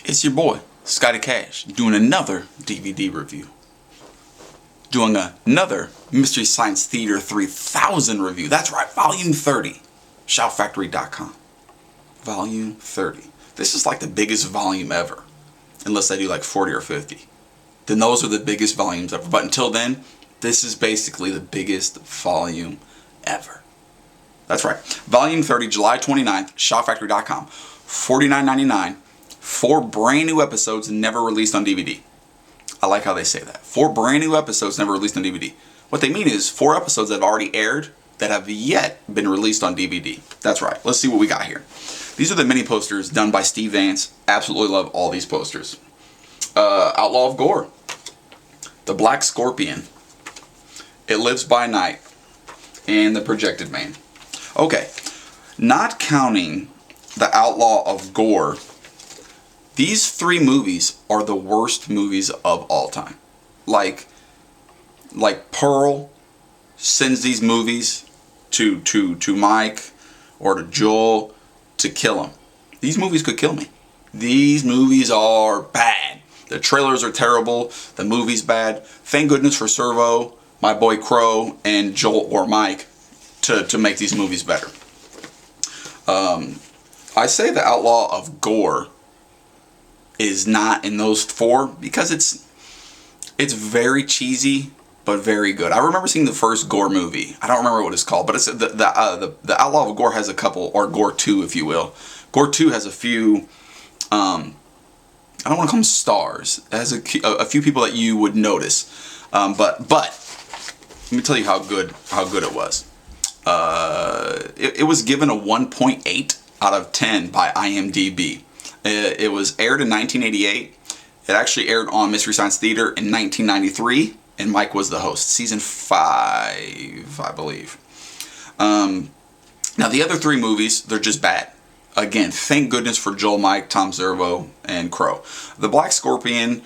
It's your boy, Scotty Cash, doing another DVD review. Doing another Mystery Science Theater 3000 review. That's right, Volume 30. Shoutfactory.com. Volume 30. This is like the biggest volume ever. Unless I do like 40 or 50. Then those are the biggest volumes ever. But until then, this is basically the biggest volume ever. That's right. Volume 30, July 29th, shoutfactory.com. $49.99. 4 brand new episodes never released on DVD. I like how they say that. 4 brand new episodes never released on DVD. What they mean is 4 episodes that have already aired that have yet been released on DVD. That's right. Let's see what we got here. These are the mini posters done by Steve Vance. Absolutely love all these posters. Outlaw of Gore. The Black Scorpion. It Lives by Night. And The Projected Man. Okay. Not counting The Outlaw of Gore, these 3 movies are the worst movies of all time. Like Pearl sends these movies to Mike or to Joel to kill him. These movies could kill me. These movies are bad. The trailers are terrible. The movie's bad. Thank goodness for Servo, my boy Crow, and Joel or Mike to make these movies better. I say The Outlaw of Gore is not in those 4 because it's very cheesy but very good. I remember seeing the first Gore movie. I don't remember what it's called, but it's the Outlaw of Gore has a couple, or Gore 2 if you will. Gore 2 has a few I don't want to call them stars. It has a few people that you would notice. But let me tell you how good it was. It was given a 1.8 out of 10 by IMDb. It was aired in 1988. It actually aired on Mystery Science Theater in 1993, and Mike was the host. Season 5, I believe. Now the other 3 movies, they're just bad. Again, thank goodness for Joel, Mike, Tom Servo, and Crow. The Black Scorpion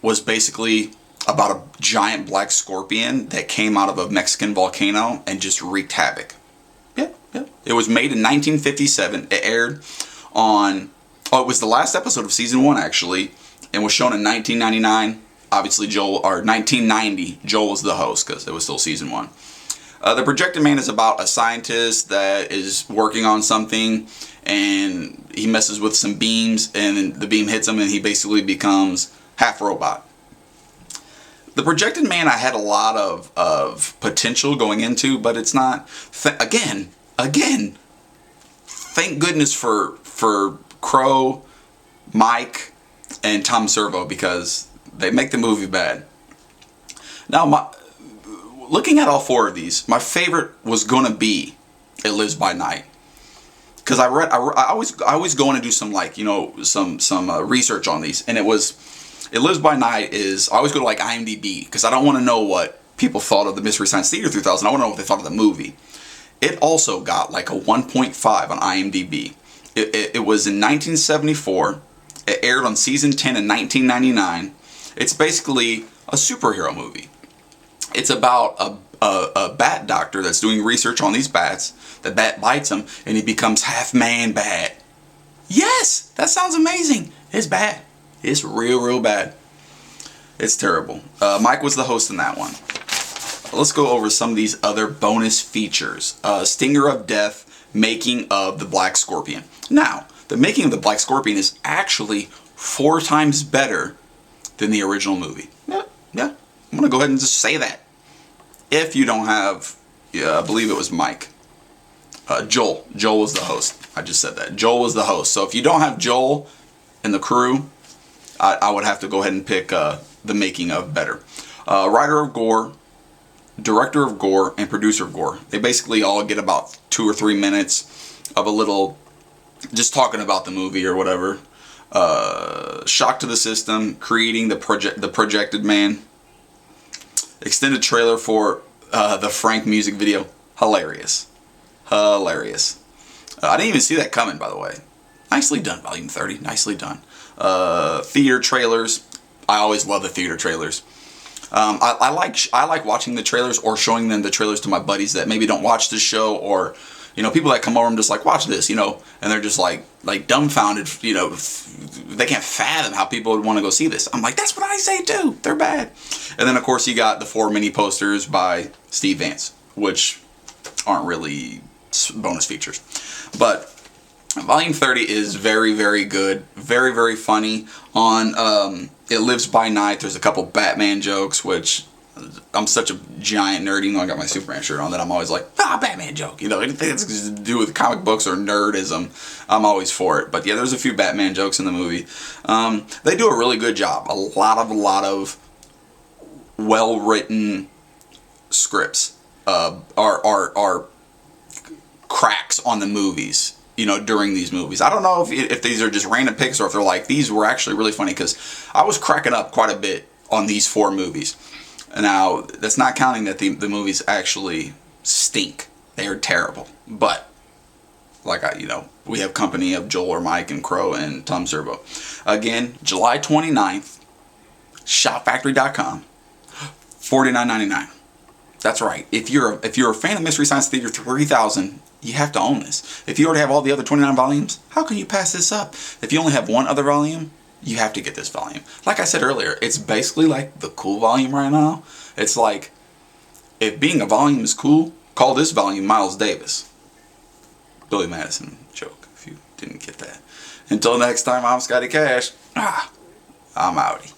was basically about a giant black scorpion that came out of a Mexican volcano and just wreaked havoc. Yeah. It was made in 1957. It aired on... Oh, it was the last episode of season 1 actually, and was shown in 1999. Obviously, 1990. Joel was the host because it was still season 1. The Projected Man is about a scientist that is working on something, and he messes with some beams, and the beam hits him, and he basically becomes half robot. The Projected Man, I had a lot of potential going into, but it's not. Again. Thank goodness for Crow, Mike, and Tom Servo, because they make the movie bad. Now, looking at all 4 of these, my favorite was gonna be It Lives by Night, because I always go in and do some some research on these, and It Lives by Night is, I always go to like IMDb because I don't want to know what people thought of the Mystery Science Theater 3000. I want to know what they thought of the movie. It also got like a 1.5 on IMDb. It was in 1974. It aired on season 10 in 1999. It's basically a superhero movie. It's about a bat doctor that's doing research on these bats. The bat bites him and he becomes half man bat. Yes, that sounds amazing. It's bad. It's real bad. It's terrible. Mike was the host in that one. Let's go over some of these other bonus features. Stinger of Death, making of the Black Scorpion. Now, the making of the Black Scorpion is actually 4 times better than the original movie. Yeah. I'm going to go ahead and just say that. If you don't have, I believe it was Mike. Joel was the host. I just said that. Joel was the host. So if you don't have Joel and the crew, I would have to go ahead and pick the making of better. Writer of Gore, director of Gore, and producer of Gore. They basically all get about 2 or 3 minutes of a little, just talking about the movie or whatever. Shock to the system, creating the Projected Man. Extended trailer for the Frank music video. Hilarious. I didn't even see that coming, by the way. Nicely done, Volume 30. Nicely done. Theater trailers. I always love the theater trailers. I like watching the trailers or showing them the trailers to my buddies that maybe don't watch the show, or You know, people that come over and just like, watch this, you know, and they're just like dumbfounded, you know, they can't fathom how people would want to go see this. I'm like, that's what I say too. They're bad. And then of course you got the 4 mini posters by Steve Vance, which aren't really bonus features. But Volume 30 is very, very good. Very, very funny. On It Lives by Night, there's a couple Batman jokes, which I'm such a giant nerd, even though I got my Superman shirt on, that I'm always like, Batman joke. You know, anything that's to do with comic books or nerdism, I'm always for it. But yeah, there's a few Batman jokes in the movie. They do a really good job. A lot of well-written scripts are cracks on the movies, you know, during these movies. I don't know if these are just random picks or if they're like, these were actually really funny, because I was cracking up quite a bit on these 4 movies. Now, that's not counting that the movies actually stink. They are terrible. But, like, we have company of Joel or Mike and Crow and Tom Servo. Again, July 29th, shopfactory.com, $49.99. That's right. If you're a fan of Mystery Science Theater 3000, you have to own this. If you already have all the other 29 volumes, how can you pass this up? If you only have one other volume, you have to get this volume. Like I said earlier, it's basically like the cool volume right now. It's like, if being a volume is cool, call this volume Miles Davis. Billy Madison joke, if you didn't get that. Until next time, I'm Scotty Cash. I'm outie.